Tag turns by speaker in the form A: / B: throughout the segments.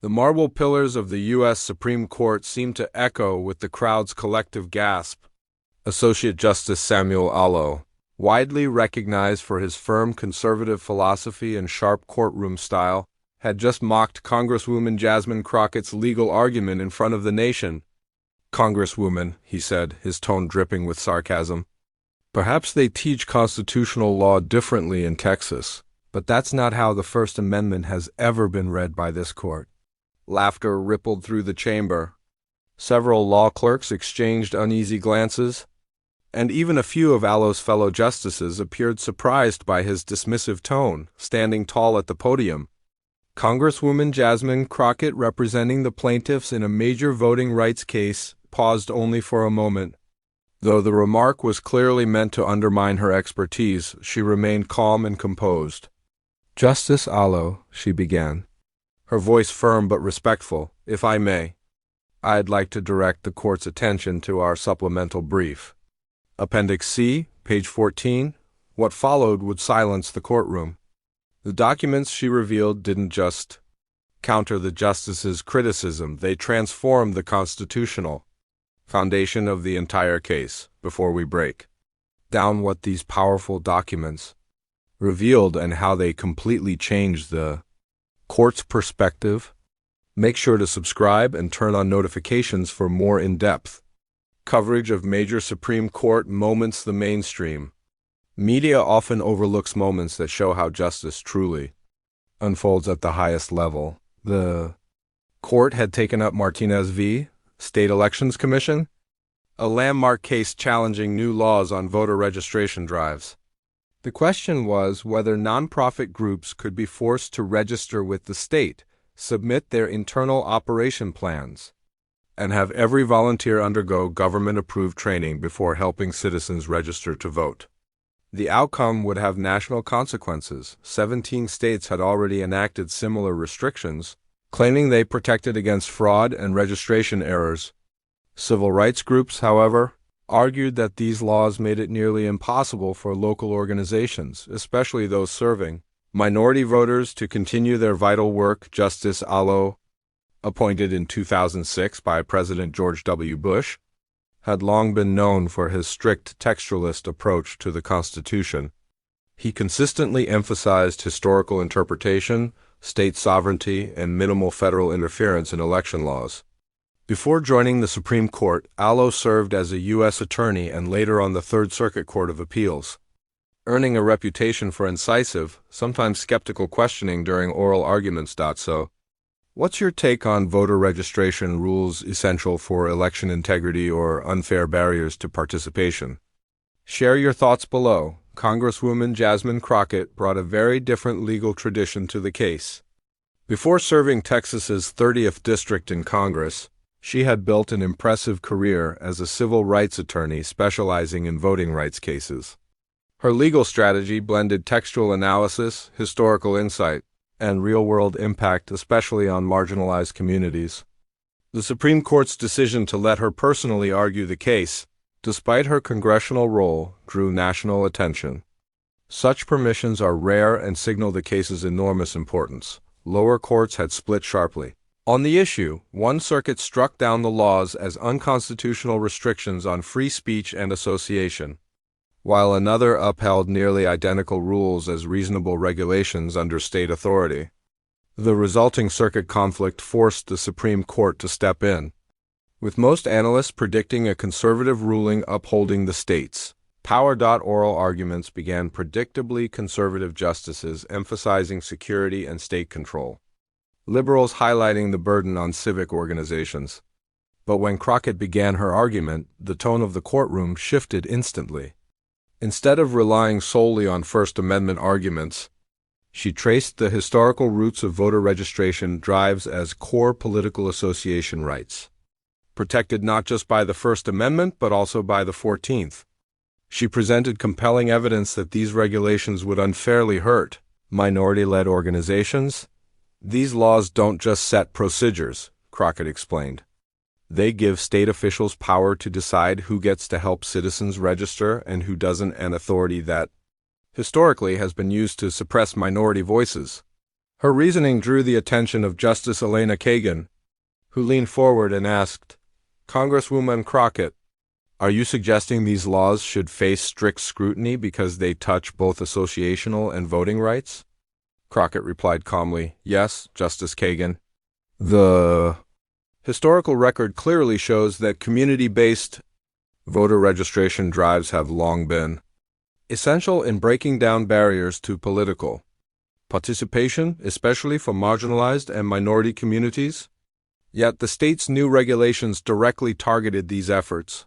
A: The marble pillars of the U.S. Supreme Court seemed to echo with the crowd's collective gasp. Associate Justice Samuel Alito, widely recognized for his firm conservative philosophy and sharp courtroom style, had just mocked Congresswoman Jasmine Crockett's legal argument in front of the nation. "Congresswoman," he said, his tone dripping with sarcasm, "perhaps they teach constitutional law differently in Texas, but that's not how the First Amendment has ever been read by this court." Laughter rippled through the chamber. Several law clerks exchanged uneasy glances, and even a few of Alito's fellow justices appeared surprised by his dismissive tone, standing tall at the podium. Congresswoman Jasmine Crockett, representing the plaintiffs in a major voting rights case, paused only for a moment. Though the remark was clearly meant to undermine her expertise, she remained calm and composed. "Justice Alito," she began, her voice firm but respectful, "if I may, I'd like to direct the court's attention to our supplemental brief. Appendix C, page 14, what followed would silence the courtroom. The documents, she revealed, didn't just counter the justice's criticism, they transformed the constitutional foundation of the entire case. Before we break down what these powerful documents revealed and how they completely changed the court's perspective, make sure to subscribe and turn on notifications for more in-depth coverage of major Supreme Court moments. The mainstream media often overlooks moments that show how justice truly unfolds at the highest level. The court had taken up Martinez v. State Elections Commission, a landmark case challenging new laws on voter registration drives. The question was whether nonprofit groups could be forced to register with the state, submit their internal operation plans, and have every volunteer undergo government-approved training before helping citizens register to vote. The outcome would have national consequences. 17 states had already enacted similar restrictions, claiming they protected against fraud and registration errors. Civil rights groups, however, argued that these laws made it nearly impossible for local organizations, especially those serving minority voters, to continue their vital work. Justice Alito, appointed in 2006 by President George W. Bush, had long been known for his strict textualist approach to the Constitution. He consistently emphasized historical interpretation, state sovereignty, and minimal federal interference in election laws. Before joining the Supreme Court, Alito served as a U.S. attorney and later on the Third Circuit Court of Appeals, earning a reputation for incisive, sometimes skeptical questioning during oral arguments. So, what's your take on voter registration rules essential for election integrity or unfair barriers to participation? Share your thoughts below. Congresswoman Jasmine Crockett brought a very different legal tradition to the case. Before serving Texas's 30th District in Congress, she had built an impressive career as a civil rights attorney specializing in voting rights cases. Her legal strategy blended textual analysis, historical insight, and real-world impact, especially on marginalized communities. The Supreme Court's decision to let her personally argue the case, despite her congressional role, drew national attention. Such permissions are rare and signal the case's enormous importance. Lower courts had split sharply on the issue. One circuit struck down the laws as unconstitutional restrictions on free speech and association, while another upheld nearly identical rules as reasonable regulations under state authority. The resulting circuit conflict forced the Supreme Court to step in, with most analysts predicting a conservative ruling upholding the state's power. Oral arguments began. Predictably conservative justices emphasizing security and state control, liberals highlighting the burden on civic organizations. But when Crockett began her argument, the tone of the courtroom shifted instantly. Instead of relying solely on First Amendment arguments, she traced the historical roots of voter registration drives as core political association rights, protected not just by the First Amendment but also by the 14th. She presented compelling evidence that these regulations would unfairly hurt minority-led organizations. These laws don't just set procedures, Crockett explained. They give state officials power to decide who gets to help citizens register and who doesn't, an authority that historically has been used to suppress minority voices. Her reasoning drew the attention of Justice Elena Kagan, who leaned forward and asked, "Congresswoman Crockett, are you suggesting these laws should face strict scrutiny because they touch both associational and voting rights?" Crockett replied calmly, "Yes, Justice Kagan. The historical record clearly shows that community-based voter registration drives have long been essential in breaking down barriers to political participation, especially for marginalized and minority communities. Yet the state's new regulations directly targeted these efforts,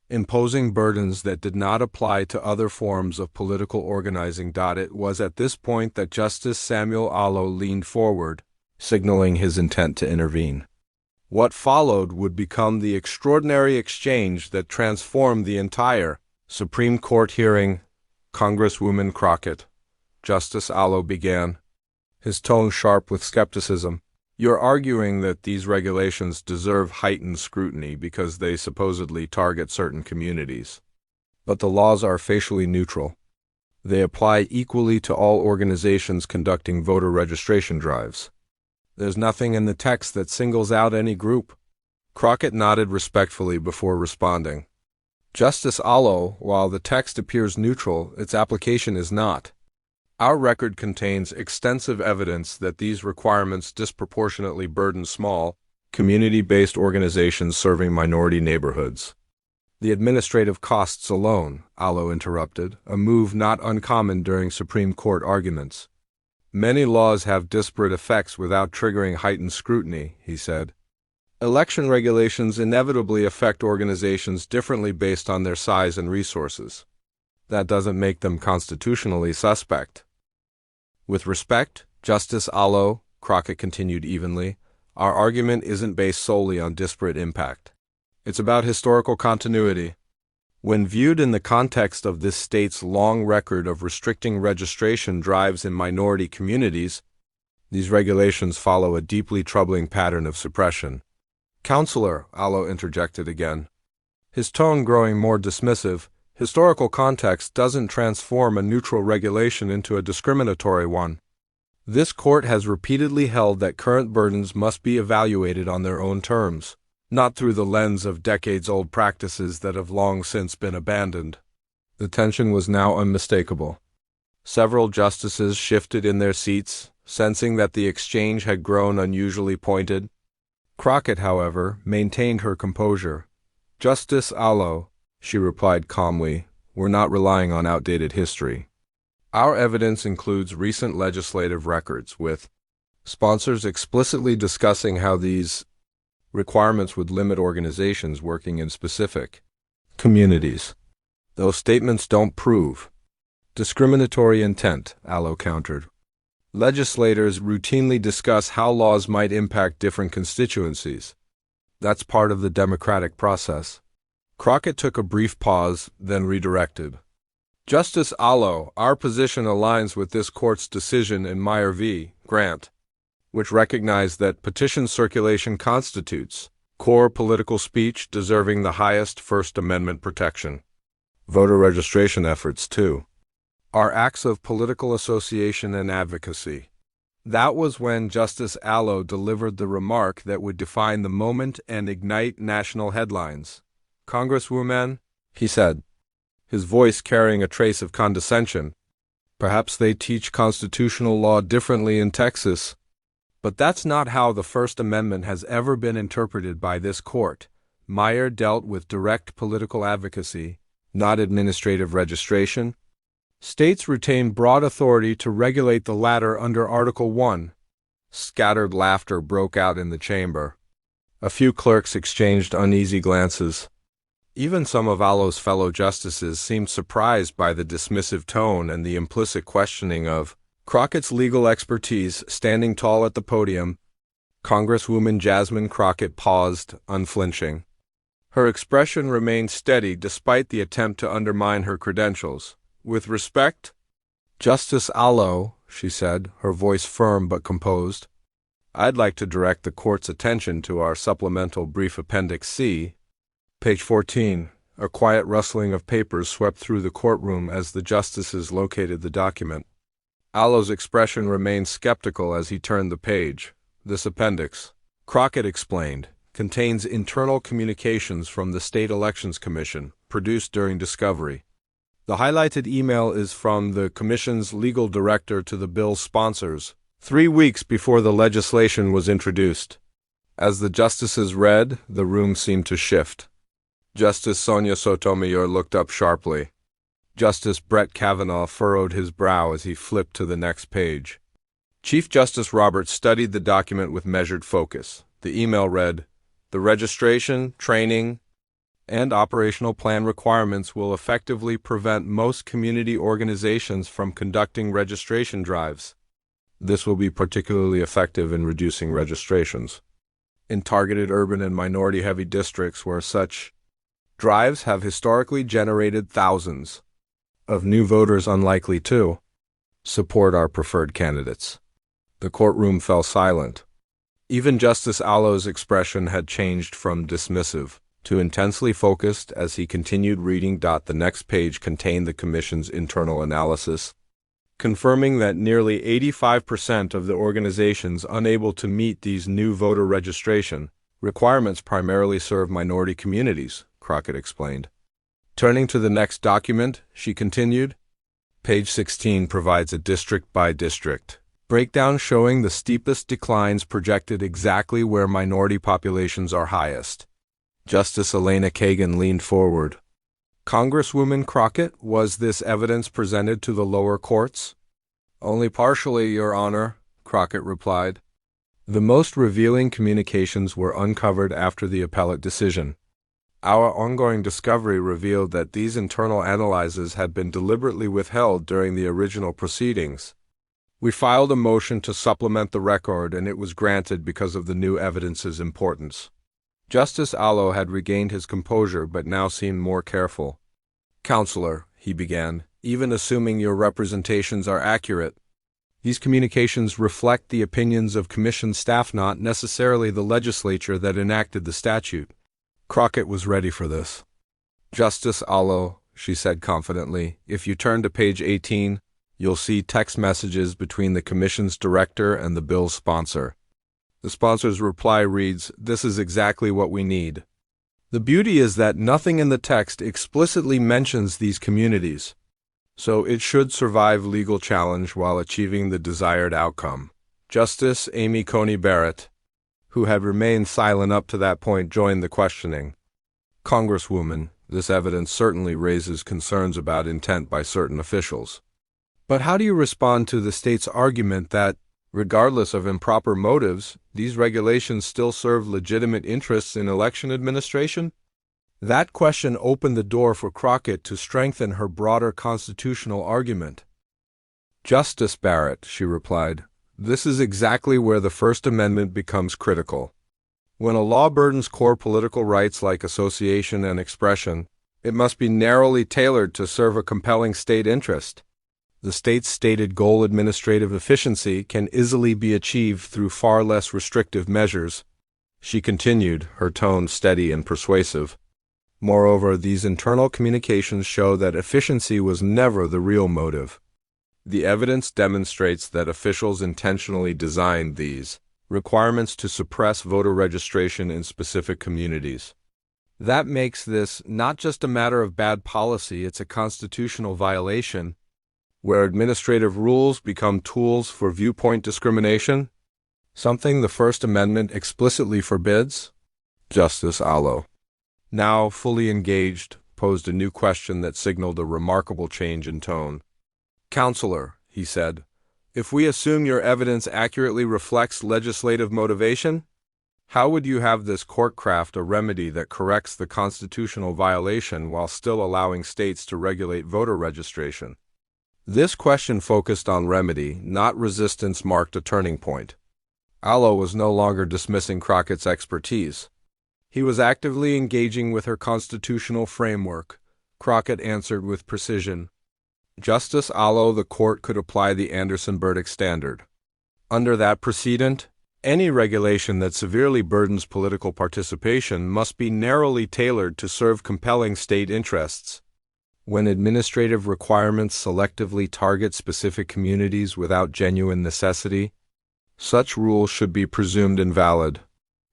A: imposing burdens that did not apply to other forms of political organizing. It was at this point that Justice Samuel Alito leaned forward, signaling his intent to intervene. What followed would become the extraordinary exchange that transformed the entire Supreme Court hearing. "Congresswoman Crockett," Justice Alito began, his tone sharp with skepticism, "you're arguing that these regulations deserve heightened scrutiny because they supposedly target certain communities. But the laws are facially neutral. They apply equally to all organizations conducting voter registration drives. There's nothing in the text that singles out any group." Crockett nodded respectfully before responding. "Justice Alito, while the text appears neutral, its application is not. Our record contains extensive evidence that these requirements disproportionately burden small, community-based organizations serving minority neighborhoods." "The administrative costs alone," Alito interrupted, a move not uncommon during Supreme Court arguments. "Many laws have disparate effects without triggering heightened scrutiny," he said. "Election regulations inevitably affect organizations differently based on their size and resources. That doesn't make them constitutionally suspect." "With respect, Justice Alito," Crockett continued evenly, "our argument isn't based solely on disparate impact. It's about historical continuity. When viewed in the context of this state's long record of restricting registration drives in minority communities, these regulations follow a deeply troubling pattern of suppression." "Counselor," Alito interjected again, his tone growing more dismissive, "historical context doesn't transform a neutral regulation into a discriminatory one. This court has repeatedly held that current burdens must be evaluated on their own terms, not through the lens of decades-old practices that have long since been abandoned." The tension was now unmistakable. Several justices shifted in their seats, sensing that the exchange had grown unusually pointed. Crockett, however, maintained her composure. "Justice Alito," she replied calmly, "we're not relying on outdated history. Our evidence includes recent legislative records, with sponsors explicitly discussing how these requirements would limit organizations working in specific communities. Those statements don't prove discriminatory intent," Alito countered. "Legislators routinely discuss how laws might impact different constituencies. That's part of the democratic process." Crockett took a brief pause, then redirected. "Justice Alito, our position aligns with this court's decision in Meyer v. Grant, which recognized that petition circulation constitutes core political speech deserving the highest First Amendment protection. Voter registration efforts, too, are acts of political association and advocacy." That was when Justice Alito delivered the remark that would define the moment and ignite national headlines. "Congresswoman," he said, his voice carrying a trace of condescension, "perhaps they teach constitutional law differently in Texas, but that's not how the First Amendment has ever been interpreted by this court. Meyer dealt with direct political advocacy, not administrative registration. States retain broad authority to regulate the latter under Article 1. Scattered laughter broke out in the chamber. A few clerks exchanged uneasy glances. Even some of Alito's fellow justices seemed surprised by the dismissive tone and the implicit questioning of Crockett's legal expertise. Standing tall at the podium, Congresswoman Jasmine Crockett paused, unflinching. Her expression remained steady despite the attempt to undermine her credentials. "With respect, Justice Alito," she said, her voice firm but composed, "I'd like to direct the court's attention to our supplemental brief Appendix C, page 14. A quiet rustling of papers swept through the courtroom as the justices located the document. Allo's expression remained skeptical as he turned the page. This appendix, Crockett explained, contains internal communications from the State Elections Commission, produced during discovery. The highlighted email is from the Commission's legal director to the bill's sponsors, 3 weeks before the legislation was introduced. As the justices read, the room seemed to shift. Justice Sonia Sotomayor looked up sharply. Justice Brett Kavanaugh furrowed his brow as he flipped to the next page. Chief Justice Roberts studied the document with measured focus. The email read, "The registration, training, and operational plan requirements will effectively prevent most community organizations from conducting registration drives. This will be particularly effective in reducing registrations in targeted urban and minority-heavy districts where such drives have historically generated thousands of new voters unlikely to support our preferred candidates." The courtroom fell silent. Even Justice Alito's expression had changed from dismissive to intensely focused as he continued reading. The next page contained the Commission's internal analysis, confirming that nearly 85% of the organizations unable to meet these new voter registration requirements primarily serve minority communities, Crockett explained. Turning to the next document, she continued, page 16 provides a district-by-district breakdown showing the steepest declines projected exactly where minority populations are highest. Justice Elena Kagan leaned forward. Congresswoman Crockett, was this evidence presented to the lower courts? Only partially, Your Honor, Crockett replied. The most revealing communications were uncovered after the appellate decision. Our ongoing discovery revealed that these internal analyses had been deliberately withheld during the original proceedings. We filed a motion to supplement the record, and it was granted because of the new evidence's importance. Justice Alito had regained his composure but now seemed more careful. Counselor, he began, even assuming your representations are accurate, these communications reflect the opinions of Commission staff, not necessarily the legislature that enacted the statute. Crockett was ready for this. Justice Alito, she said confidently, if you turn to page 18, you'll see text messages between the Commission's director and the bill's sponsor. The sponsor's reply reads, "This is exactly what we need." The beauty is that nothing in the text explicitly mentions these communities, so it should survive legal challenge while achieving the desired outcome. Justice Amy Coney Barrett, who had remained silent up to that point, joined the questioning. Congresswoman, this evidence certainly raises concerns about intent by certain officials. But how do you respond to the state's argument that, regardless of improper motives, these regulations still serve legitimate interests in election administration? That question opened the door for Crockett to strengthen her broader constitutional argument. Justice Barrett, she replied, this is exactly where the First Amendment becomes critical. When a law burdens core political rights like association and expression, it must be narrowly tailored to serve a compelling state interest. The state's stated goal, administrative efficiency, can easily be achieved through far less restrictive measures. She continued, her tone steady and persuasive. Moreover, these internal communications show that efficiency was never the real motive. The evidence demonstrates that officials intentionally designed these requirements to suppress voter registration in specific communities. That makes this not just a matter of bad policy, it's a constitutional violation, where administrative rules become tools for viewpoint discrimination, something the First Amendment explicitly forbids. Justice Alito, now fully engaged, posed a new question that signaled a remarkable change in tone. Counselor, he said, if we assume your evidence accurately reflects legislative motivation, how would you have this court craft a remedy that corrects the constitutional violation while still allowing states to regulate voter registration? This question focused on remedy, not resistance, marked a turning point. Alito was no longer dismissing Crockett's expertise. He was actively engaging with her constitutional framework. Crockett answered with precision. Justice Alito, the court could apply the Anderson-Burdick standard. Under that precedent, any regulation that severely burdens political participation must be narrowly tailored to serve compelling state interests. When administrative requirements selectively target specific communities without genuine necessity, such rules should be presumed invalid.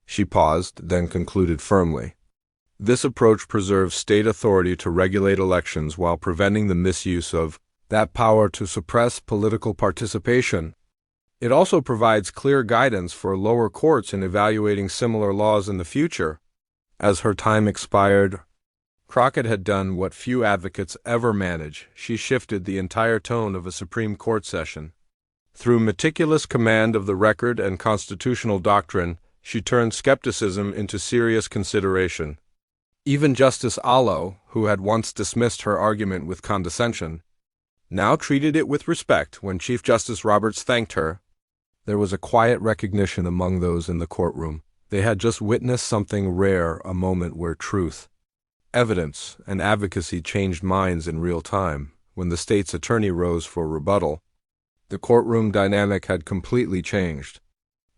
A: She paused, then concluded firmly. This approach preserves state authority to regulate elections while preventing the misuse of that power to suppress political participation. It also provides clear guidance for lower courts in evaluating similar laws in the future. As her time expired, Crockett had done what few advocates ever manage. She shifted the entire tone of a Supreme Court session. Through meticulous command of the record and constitutional doctrine, she turned skepticism into serious consideration. Even Justice Alito, who had once dismissed her argument with condescension, now treated it with respect when Chief Justice Roberts thanked her. There was a quiet recognition among those in the courtroom. They had just witnessed something rare, a moment where truth, evidence, and advocacy changed minds in real time. When the state's attorney rose for rebuttal, the courtroom dynamic had completely changed.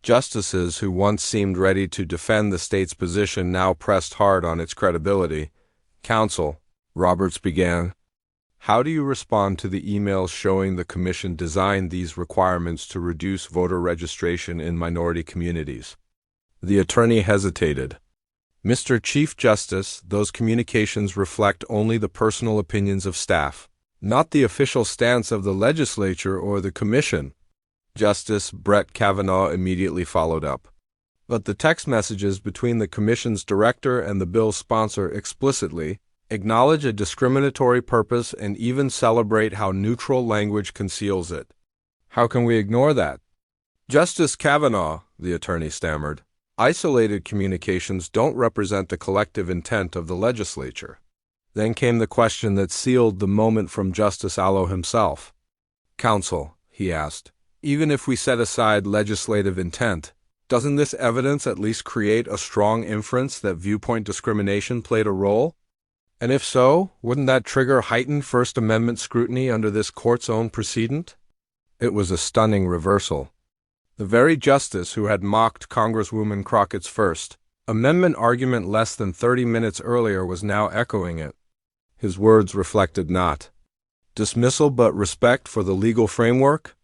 A: Justices who once seemed ready to defend the state's position now pressed hard on its credibility. "Counsel," Roberts began, "how do you respond to the emails showing the commission designed these requirements to reduce voter registration in minority communities?" The attorney hesitated. "Mr. Chief Justice, those communications reflect only the personal opinions of staff, not the official stance of the legislature or the commission." Justice Brett Kavanaugh immediately followed up. "But the text messages between the commission's director and the bill's sponsor explicitly acknowledge a discriminatory purpose and even celebrate how neutral language conceals it. How can we ignore that?" "Justice Kavanaugh," the attorney stammered, "isolated communications don't represent the collective intent of the legislature." Then came the question that sealed the moment from Justice Alito himself. "Counsel," he asked, "even if we set aside legislative intent, doesn't this evidence at least create a strong inference that viewpoint discrimination played a role? And if so, wouldn't that trigger heightened First Amendment scrutiny under this court's own precedent?" It was a stunning reversal. The very justice who had mocked Congresswoman Crockett's First Amendment argument less than 30 minutes earlier was now echoing it. His words reflected not dismissal but respect for the legal framework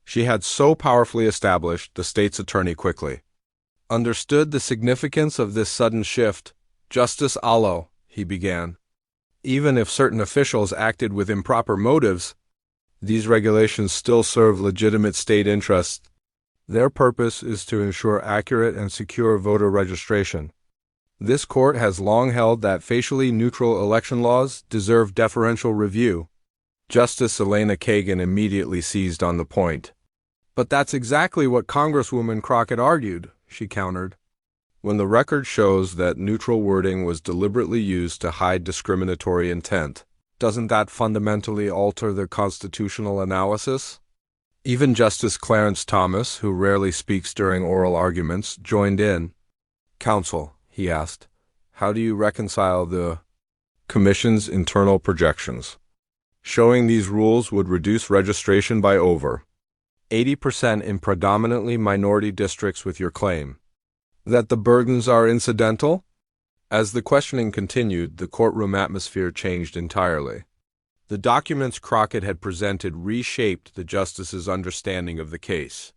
A: she had so powerfully established. The state's attorney quickly understood the significance of this sudden shift. "Justice Alito," he began, "even if certain officials acted with improper motives, these regulations still serve legitimate state interests. Their purpose is to ensure accurate and secure voter registration. This court has long held that facially neutral election laws deserve deferential review." Justice Elena Kagan immediately seized on the point. "But that's exactly what Congresswoman Crockett argued," she countered. "When the record shows that neutral wording was deliberately used to hide discriminatory intent, doesn't that fundamentally alter the constitutional analysis?" Even Justice Clarence Thomas, who rarely speaks during oral arguments, joined in. "Counsel," he asked, "how do you reconcile the Commission's internal projections showing these rules would reduce registration by over 80% in predominantly minority districts with your claim that the burdens are incidental?" As the questioning continued, the courtroom atmosphere changed entirely. The documents Crockett had presented reshaped the justices' understanding of the case.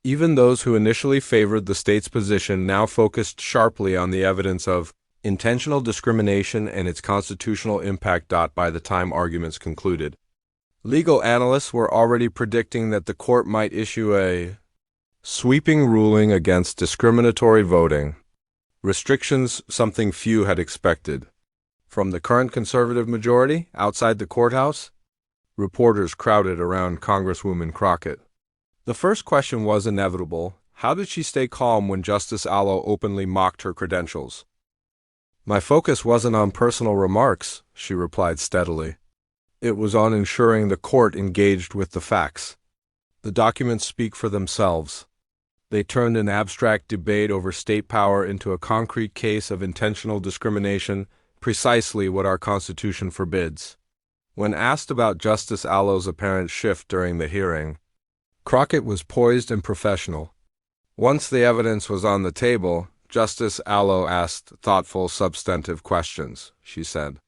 A: Even those who initially favored the state's position now focused sharply on the evidence of intentional discrimination and its constitutional impact. By the time arguments concluded, legal analysts were already predicting that the court might issue a sweeping ruling against discriminatory voting restrictions, something few had expected. From the current conservative majority outside the courthouse, reporters crowded around Congresswoman Crockett. The first question was inevitable: how did she stay calm when Justice Alito openly mocked her credentials? "My focus wasn't on personal remarks," she replied steadily. "It was on ensuring the court engaged with the facts. The documents speak for themselves. They turned an abstract debate over state power into a concrete case of intentional discrimination, precisely what our Constitution forbids." When asked about Justice Alito's apparent shift during the hearing, Crockett was poised and professional. Once the evidence was on the table, Justice Alito asked thoughtful, substantive questions, she said.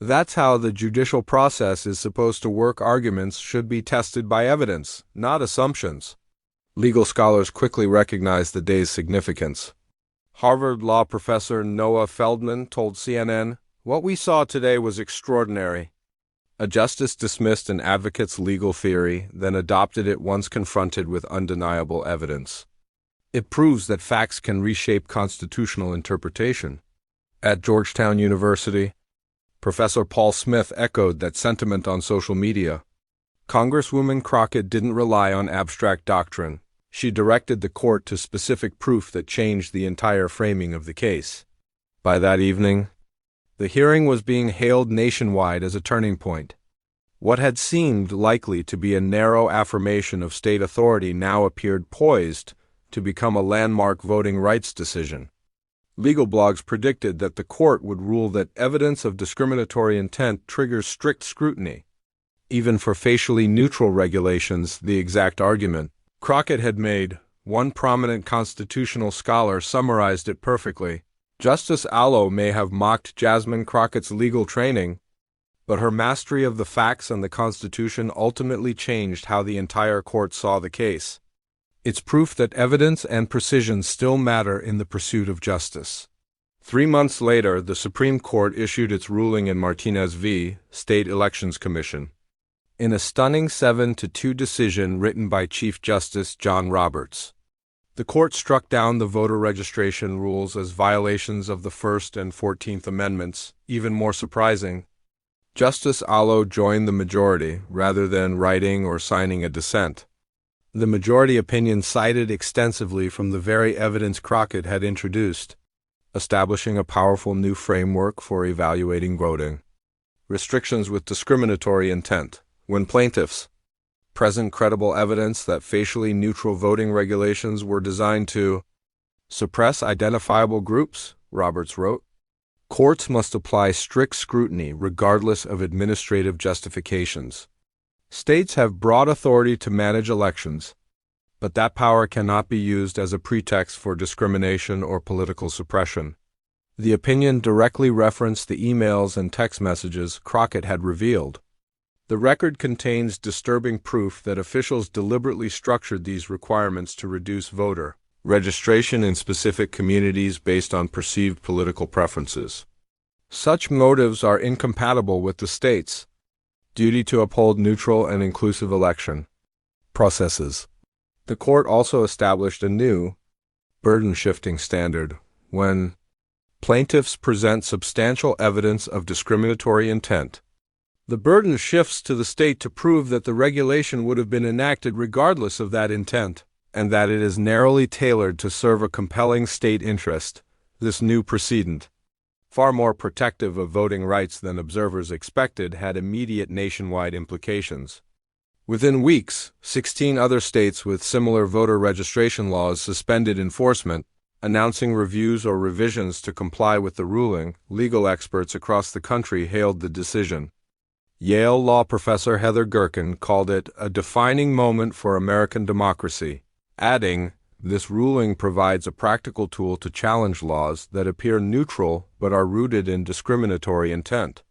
A: That's how the judicial process is supposed to work. Arguments should be tested by evidence, not assumptions. Legal scholars quickly recognized the day's significance. Harvard law professor Noah Feldman told CNN, "What we saw today was extraordinary." A justice dismissed an advocate's legal theory, then adopted it once confronted with undeniable evidence. It proves that facts can reshape constitutional interpretation. At Georgetown University, Professor Paul Smith echoed that sentiment on social media. Congresswoman Crockett didn't rely on abstract doctrine. She directed the court to specific proof that changed the entire framing of the case. By that evening, the hearing was being hailed nationwide as a turning point. What had seemed likely to be a narrow affirmation of state authority now appeared poised to become a landmark voting rights decision. Legal blogs predicted that the court would rule that evidence of discriminatory intent triggers strict scrutiny. Even for facially neutral regulations, the exact argument Crockett had made, one prominent constitutional scholar summarized it perfectly. Justice Alito may have mocked Jasmine Crockett's legal training, but her mastery of the facts and the Constitution ultimately changed how the entire court saw the case. It's proof that evidence and precision still matter in the pursuit of justice. 3 months later, the Supreme Court issued its ruling in Martinez v. State Elections Commission. In a stunning 7-2 decision written by Chief Justice John Roberts, the court struck down the voter registration rules as violations of the First and 14th Amendments. Even more surprising, Justice Alito joined the majority rather than writing or signing a dissent. The majority opinion cited extensively from the very evidence Crockett had introduced, establishing a powerful new framework for evaluating voting. Restrictions with discriminatory intent. When plaintiffs present credible evidence that facially neutral voting regulations were designed to suppress identifiable groups, Roberts wrote, courts must apply strict scrutiny regardless of administrative justifications. States have broad authority to manage elections, but that power cannot be used as a pretext for discrimination or political suppression. The opinion directly referenced the emails and text messages Crockett had revealed. The record contains disturbing proof that officials deliberately structured these requirements to reduce voter registration in specific communities based on perceived political preferences. Such motives are incompatible with the state's duty to uphold neutral and inclusive election processes. The court also established a new burden-shifting standard when plaintiffs present substantial evidence of discriminatory intent. The burden shifts to the state to prove that the regulation would have been enacted regardless of that intent, and that it is narrowly tailored to serve a compelling state interest. This new precedent, far more protective of voting rights than observers expected, had immediate nationwide implications. Within weeks, 16 other states with similar voter registration laws suspended enforcement, announcing reviews or revisions to comply with the ruling. Legal experts across the country hailed the decision. Yale law professor Heather Gerken called it a defining moment for American democracy, adding, "This ruling provides a practical tool to challenge laws that appear neutral but are rooted in discriminatory intent.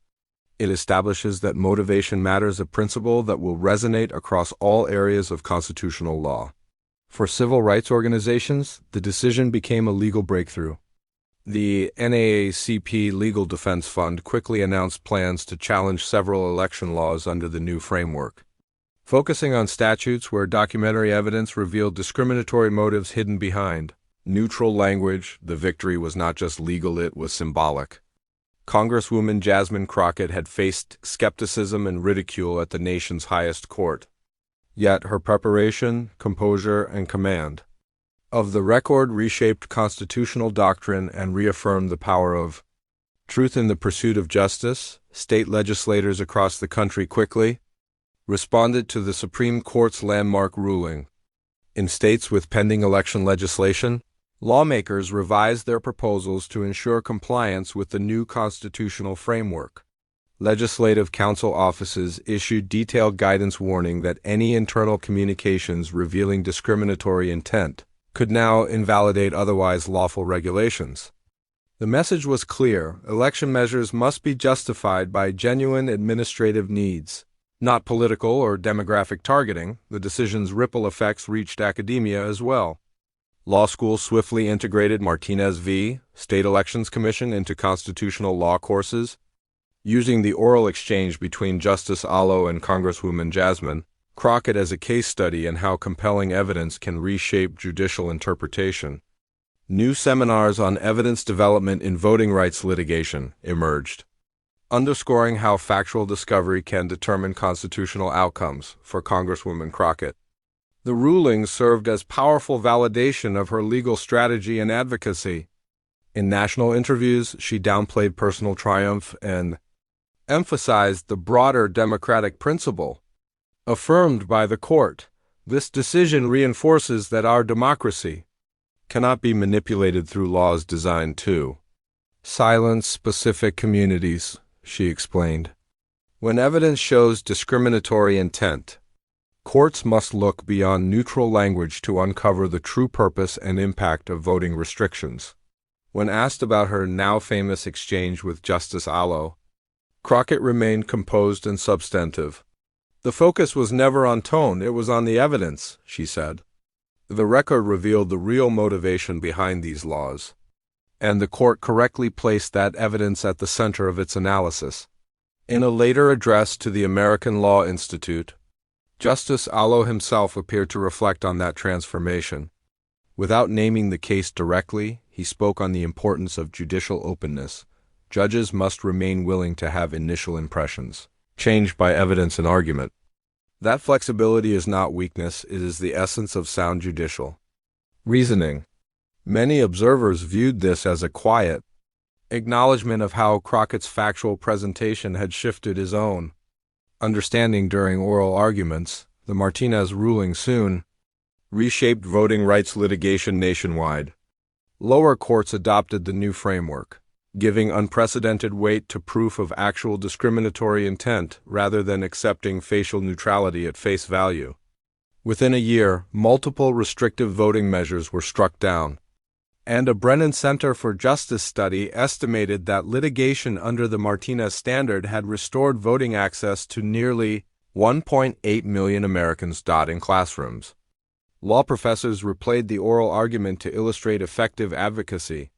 A: It establishes that motivation matters, a principle that will resonate across all areas of constitutional law." For civil rights organizations, the decision became a legal breakthrough. The NAACP Legal Defense Fund quickly announced plans to challenge several election laws under the new framework. Focusing on statutes where documentary evidence revealed discriminatory motives hidden behind neutral language, the victory was not just legal, it was symbolic. Congresswoman Jasmine Crockett had faced skepticism and ridicule at the nation's highest court. Yet her preparation, composure, and command of the record reshaped constitutional doctrine and reaffirmed the power of truth in the pursuit of justice. State legislators across the country quickly responded to the Supreme Court's landmark ruling. In states with pending election legislation, lawmakers revised their proposals to ensure compliance with the new constitutional framework. Legislative council offices issued detailed guidance warning that any internal communications revealing discriminatory intent could now invalidate otherwise lawful regulations. The message was clear: election measures must be justified by genuine administrative needs, not political or demographic targeting. The decision's ripple effects reached academia as well. Law schools swiftly integrated Martinez v. State Elections Commission into constitutional law courses, using the oral exchange between Justice Alito and Congresswoman Jasmine Crockett as a case study in how compelling evidence can reshape judicial interpretation. New seminars on evidence development in voting rights litigation emerged, underscoring how factual discovery can determine constitutional outcomes for Congresswoman Crockett. The ruling served as powerful validation of her legal strategy and advocacy. In national interviews, she downplayed personal triumph and emphasized the broader democratic principle affirmed by the court. This decision reinforces that our democracy cannot be manipulated through laws designed to silence specific communities, she explained. When evidence shows discriminatory intent, courts must look beyond neutral language to uncover the true purpose and impact of voting restrictions. When asked about her now-famous exchange with Justice Alito, Crockett remained composed and substantive. The focus was never on tone, it was on the evidence, she said. The record revealed the real motivation behind these laws, and the court correctly placed that evidence at the center of its analysis. In a later address to the American Law Institute, Justice Alito himself appeared to reflect on that transformation. Without naming the case directly, he spoke on the importance of judicial openness. Judges must remain willing to have initial impressions changed by evidence and argument. That flexibility is not weakness, it is the essence of sound judicial reasoning. Many observers viewed this as a quiet acknowledgement of how Crockett's factual presentation had shifted his own understanding during oral arguments. The Martinez ruling soon reshaped voting rights litigation nationwide. Lower courts adopted the new framework, giving unprecedented weight to proof of actual discriminatory intent rather than accepting facial neutrality at face value. Within a year, multiple restrictive voting measures were struck down, and a Brennan Center for Justice study estimated that litigation under the Martinez standard had restored voting access to nearly 1.8 million Americans. In classrooms, law professors replayed the oral argument to illustrate effective advocacy.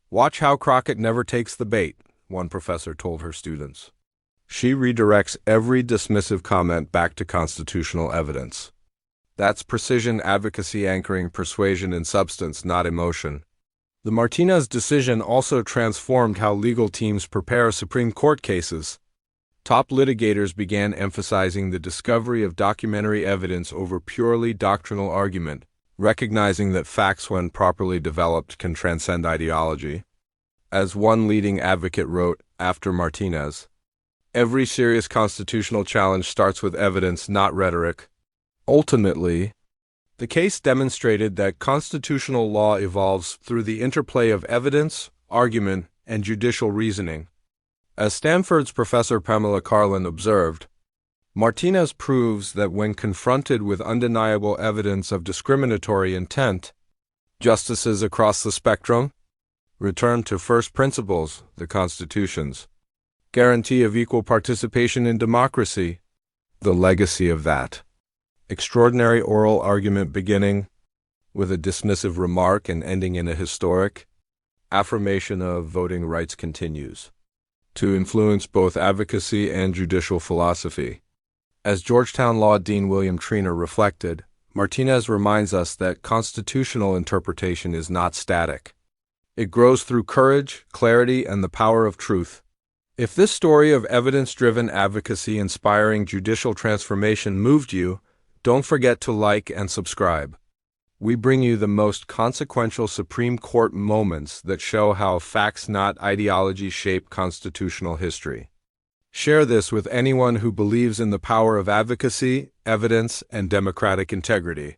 A: "Watch how Crockett never takes the bait," one professor told her students. "She redirects every dismissive comment back to constitutional evidence." That's precision advocacy anchoring persuasion in substance, not emotion. The Martinez decision also transformed how legal teams prepare Supreme Court cases. Top litigators began emphasizing the discovery of documentary evidence over purely doctrinal argument, recognizing that facts, when properly developed, can transcend ideology. As one leading advocate wrote after Martinez, "Every serious constitutional challenge starts with evidence, not rhetoric." Ultimately, the case demonstrated that constitutional law evolves through the interplay of evidence, argument, and judicial reasoning. As Stanford's Professor Pamela Karlan observed, Martinez proves that when confronted with undeniable evidence of discriminatory intent, justices across the spectrum return to first principles, the Constitution's guarantee of equal participation in democracy. The legacy of that extraordinary oral argument, beginning with a dismissive remark and ending in a historic affirmation of voting rights, continues to influence both advocacy and judicial philosophy. As Georgetown Law Dean William Treanor reflected, Martinez reminds us that constitutional interpretation is not static. It grows through courage, clarity, and the power of truth. If this story of evidence-driven advocacy inspiring judicial transformation moved you, don't forget to like and subscribe. We bring you the most consequential Supreme Court moments that show how facts, not ideology, shape constitutional history. Share this with anyone who believes in the power of advocacy, evidence, and democratic integrity.